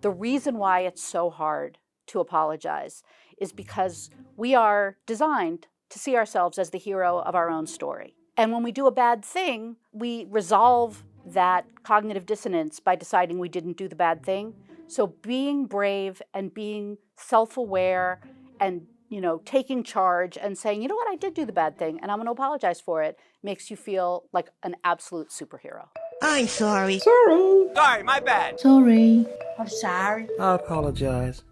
The reason why it's so hard to apologize is because we are designed to see ourselves as the hero of our own story. And when we do a bad thing, we resolve that cognitive dissonance by deciding we didn't do the bad thing. So being brave and being self-aware and taking charge and saying, you know what, I did do the bad thing and I'm going to apologize for it, makes you feel like an absolute superhero. I'm sorry. Sorry, my bad. Sorry. I'm sorry. I apologize.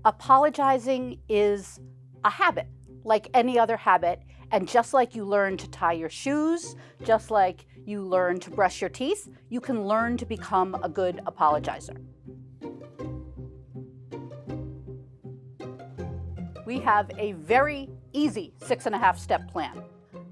Apologizing is a habit, like any other habit. And just like you learn to tie your shoes, just like you learn to brush your teeth, you can learn to become a good apologizer. We have a very easy 6.5-step plan.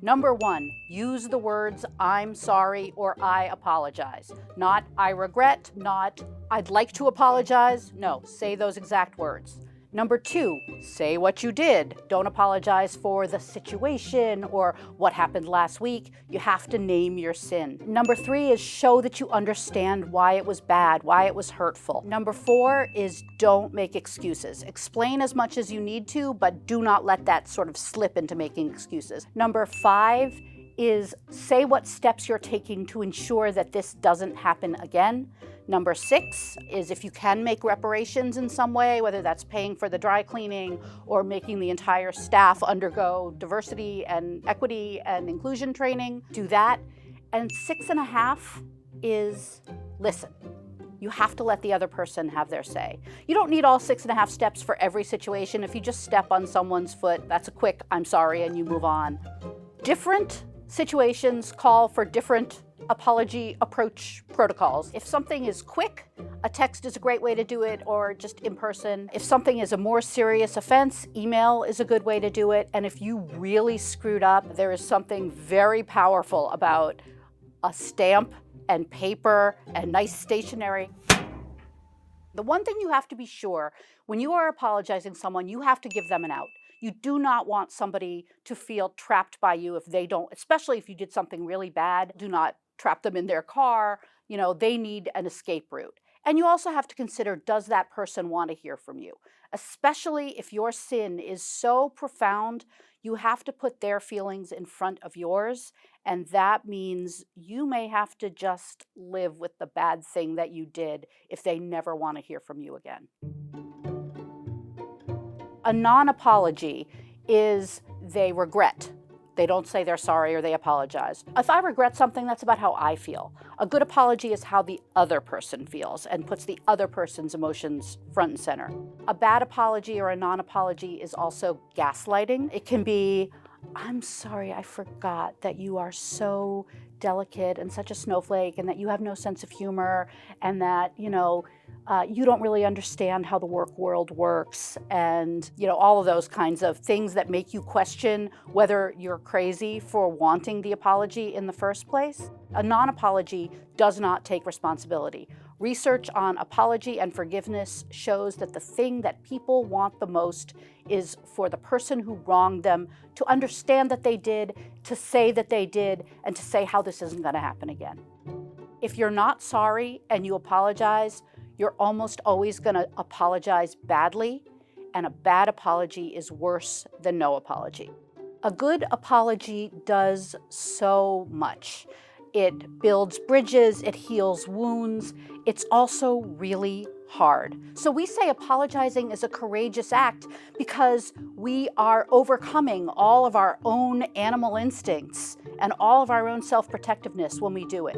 Number 1, use the words I'm sorry or I apologize. Not I regret, not I'd like to apologize. No, say those exact words. Number 2, say what you did. Don't apologize for the situation or what happened last week. You have to name your sin. Number 3 is show that you understand why it was bad, why it was hurtful. Number 4 is don't make excuses. Explain as much as you need to, but do not let that sort of slip into making excuses. Number 5 is say what steps you're taking to ensure that this doesn't happen again. Number 6 is if you can make reparations in some way, whether that's paying for the dry cleaning or making the entire staff undergo diversity and equity and inclusion training, do that. And 6.5 is listen. You have to let the other person have their say. You don't need all 6.5 steps for every situation. If you just step on someone's foot, that's a quick I'm sorry and you move on. Different situations call for different apology approach protocols. If something is quick, a text is a great way to do it, or just in person. If something is a more serious offense, email is a good way to do it. And if you really screwed up, there is something very powerful about a stamp and paper and nice stationery. The one thing you have to be sure, when you are apologizing to someone, you have to give them an out. You do not want somebody to feel trapped by you if they don't, especially if you did something really bad. Do not trap them in their car. They need an escape route. And you also have to consider, does that person want to hear from you? Especially if your sin is so profound, you have to put their feelings in front of yours. And that means you may have to just live with the bad thing that you did if they never want to hear from you again. A non-apology is they regret. They don't say they're sorry or they apologize. If I regret something, that's about how I feel. A good apology is how the other person feels and puts the other person's emotions front and center. A bad apology or a non-apology is also gaslighting. It can be, I'm sorry, I forgot that you are so delicate and such a snowflake and that you have no sense of humor and that, you don't really understand how the work world works and, all of those kinds of things that make you question whether you're crazy for wanting the apology in the first place. A non-apology does not take responsibility. Research on apology and forgiveness shows that the thing that people want the most is for the person who wronged them to understand that they did, to say that they did, and to say how this isn't going to happen again. If you're not sorry and you apologize, you're almost always going to apologize badly, and a bad apology is worse than no apology. A good apology does so much. It builds bridges, it heals wounds. It's also really hard. So we say apologizing is a courageous act because we are overcoming all of our own animal instincts and all of our own self-protectiveness when we do it.